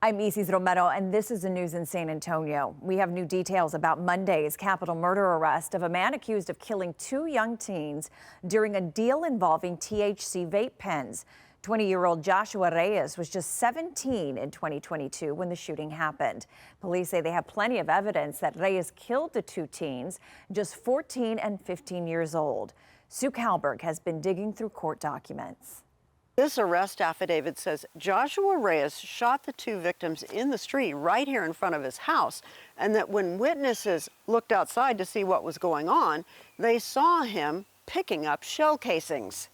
I'm Isis Romero, and this is the news in San Antonio. We have new details about Monday's capital murder arrest of a man accused of killing two young teens during a deal involving THC vape pens. 20-year-old Joshua Reyes was just 17 in 2022 when the shooting happened. Police say they have plenty of evidence that Reyes killed the two teens, just 14 and 15 years old. Sue Kalberg has been digging through court documents. This arrest affidavit says Joshua Reyes shot the two victims in the street right here in front of his house, and that when witnesses looked outside to see what was going on, they saw him picking up shell casings.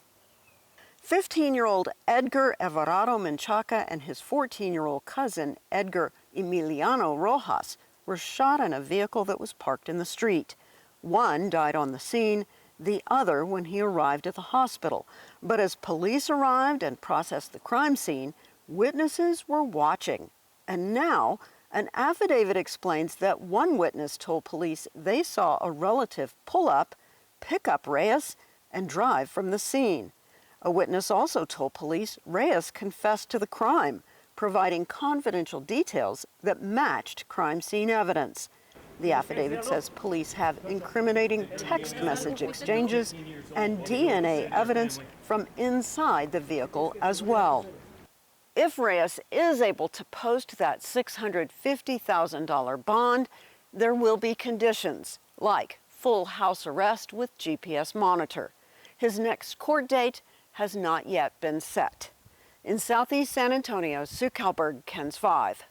15-year-old Edgar Everardo Menchaca and his 14-year-old cousin Edgar Emiliano Rojas were shot in a vehicle that was parked in the street. One died on the scene, the other when he arrived at the hospital. But as police arrived and processed the crime scene, witnesses were watching. And now, an affidavit explains that one witness told police they saw a relative pull up, pick up Reyes, and drive from the scene. A witness also told police Reyes confessed to the crime, providing confidential details that matched crime scene evidence. The affidavit says police have incriminating text message exchanges and DNA evidence from inside the vehicle as well. If Reyes is able to post that $650,000 bond, there will be conditions like full house arrest with GPS monitor. His next court date has not yet been set. In Southeast San Antonio, Sue Kalberg, KENS 5.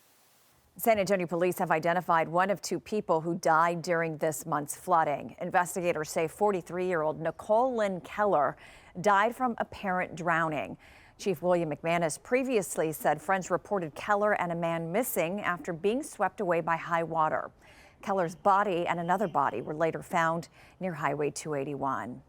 San Antonio police have identified one of two people who died during this month's flooding. Investigators say 43-year-old Nicole Lynn Keller died from apparent drowning. Chief William McManus previously said friends reported Keller and a man missing after being swept away by high water. Keller's body and another body were later found near Highway 281.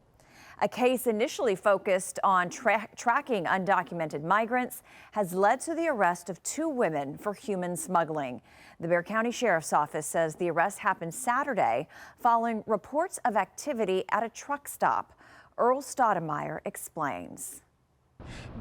A case initially focused on tracking undocumented migrants has led to the arrest of two women for human smuggling. The Bexar County Sheriff's Office says the arrest happened Saturday following reports of activity at a truck stop. Earl Stoudemire explains.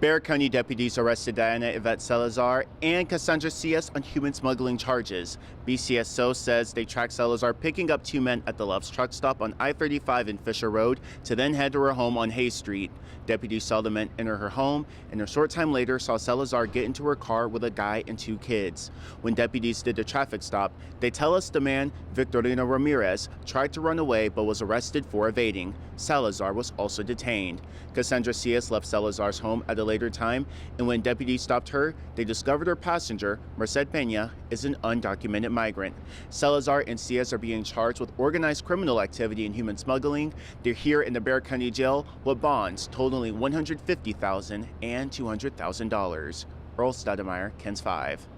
Bexar County deputies arrested Diana Yvette Salazar and Cassandra Cias on human smuggling charges. BCSO says they tracked Salazar picking up two men at the Love's truck stop on I-35 in Fisher Road to then head to her home on Hay Street. Deputies saw the men enter her home and a short time later saw Salazar get into her car with a guy and two kids. When deputies did the traffic stop, they tell us the man, Victorino Ramirez, tried to run away but was arrested for evading. Salazar was also detained. Cassandra Cias left Salazar's home at a later time, and when deputies stopped her, they discovered her passenger, Merced Peña, is an undocumented migrant. Salazar and Cias are being charged with organized criminal activity and human smuggling. They're here in the Bexar County Jail with bonds totaling $150,000 and $200,000. Earl Stoudemire, KENS 5.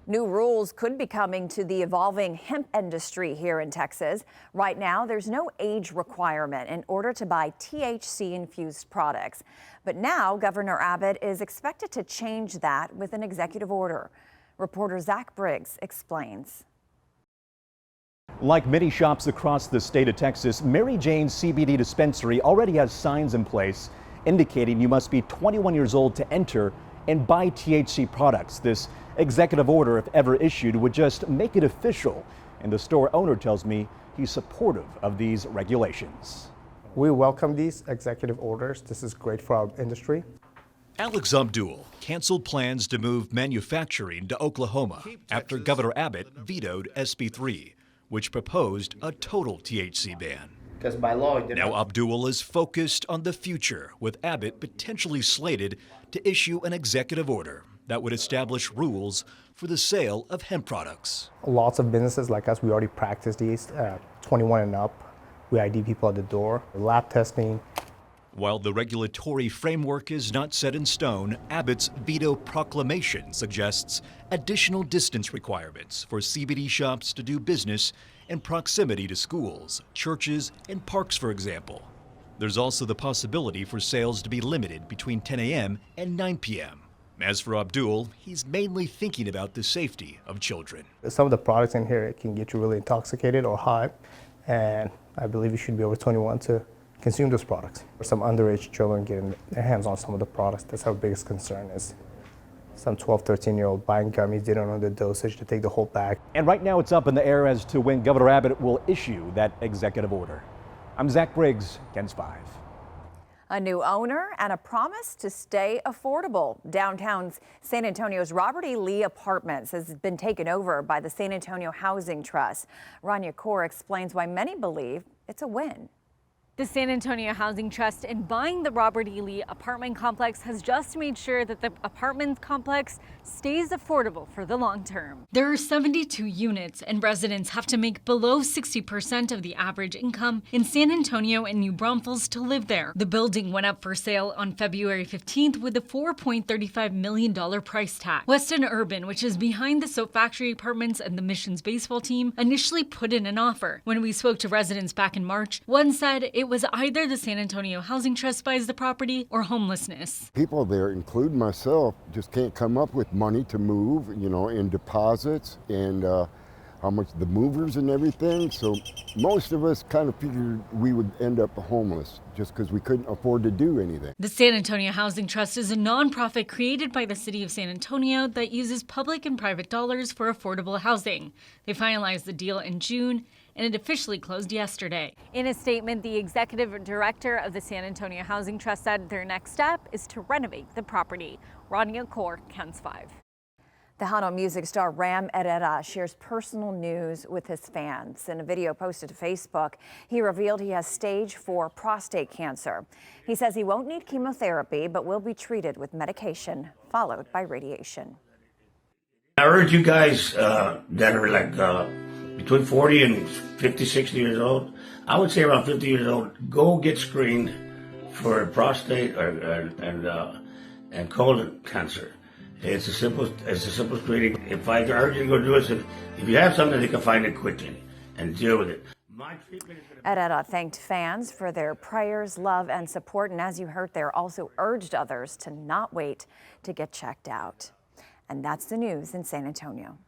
New rules could be coming to the evolving hemp industry here in Texas. Right now, there's no age requirement in order to buy THC-infused products. But now, Governor Abbott is expected to change that with an executive order. Reporter Zach Briggs explains. Like many shops across the state of Texas, Mary Jane's CBD dispensary already has signs in place indicating you must be 21 years old to enter and buy THC products. This executive order, if ever issued, would just make it official. And the store owner tells me he's supportive of these regulations. We welcome these executive orders. This is great for our industry. Alex Abdul canceled plans to move manufacturing to Oklahoma after Governor Abbott vetoed SB 3, which proposed a total THC ban. Because by law, now Abdul is focused on the future, with Abbott potentially slated to issue an executive order that would establish rules for the sale of hemp products. Lots of businesses like us, we already practice these, 21 and up. We ID people at the door, lab testing. While the regulatory framework is not set in stone, Abbott's veto proclamation suggests additional distance requirements for CBD shops to do business in proximity to schools, churches, and parks, for example. There's also the possibility for sales to be limited between 10 a.m. and 9 p.m. As for Abdul, he's mainly thinking about the safety of children. Some of the products in here can get you really intoxicated or high, and I believe you should be over 21 to consume those products. Some underage children getting their hands on some of the products, that's our biggest concern is some 12, 13-year-old buying gummies. They don't know the dosage to take the whole bag. And right now it's up in the air as to when Governor Abbott will issue that executive order. I'm Zach Briggs, KENS 5. A new owner and a promise to stay affordable. Downtown's San Antonio's Robert E. Lee Apartments has been taken over by the San Antonio Housing Trust. Rania Kaur explains why many believe it's a win. The San Antonio Housing Trust, in buying the Robert E. Lee apartment complex, has just made sure that the apartment complex stays affordable for the long term. There are 72 units, and residents have to make below 60% of the average income in San Antonio and New Braunfels to live there. The building went up for sale on February 15th with a $4.35 million price tag. Weston Urban, which is behind the Soap Factory Apartments and the Missions baseball team, initially put in an offer. When we spoke to residents back in March, one said it was either the San Antonio Housing Trust buys the property or homelessness. People there, including myself, just can't come up with money to move, in deposits and how much the movers and everything. So most of us kind of figured we would end up homeless just because we couldn't afford to do anything. The San Antonio Housing Trust is a nonprofit created by the city of San Antonio that uses public and private dollars for affordable housing. They finalized the deal in June, and it officially closed yesterday. In a statement, the executive director of the San Antonio Housing Trust said their next step is to renovate the property. Rania Kaur, KENS 5. Tejano music star Ram Herrera shares personal news with his fans. In a video posted to Facebook, he revealed he has stage 4 prostate cancer. He says he won't need chemotherapy, but will be treated with medication, followed by radiation. I urge you guys that are like between 40 and 50, 60 years old, I would say around 50 years old, go get screened for prostate and colon cancer. It's a simple screening. If I can urge you to go do it, if you have something, you can find it quickly and deal with it. My treatment is Herrera thanked fans for their prayers, love, and support. And as you heard there, also urged others to not wait to get checked out. And that's the news in San Antonio.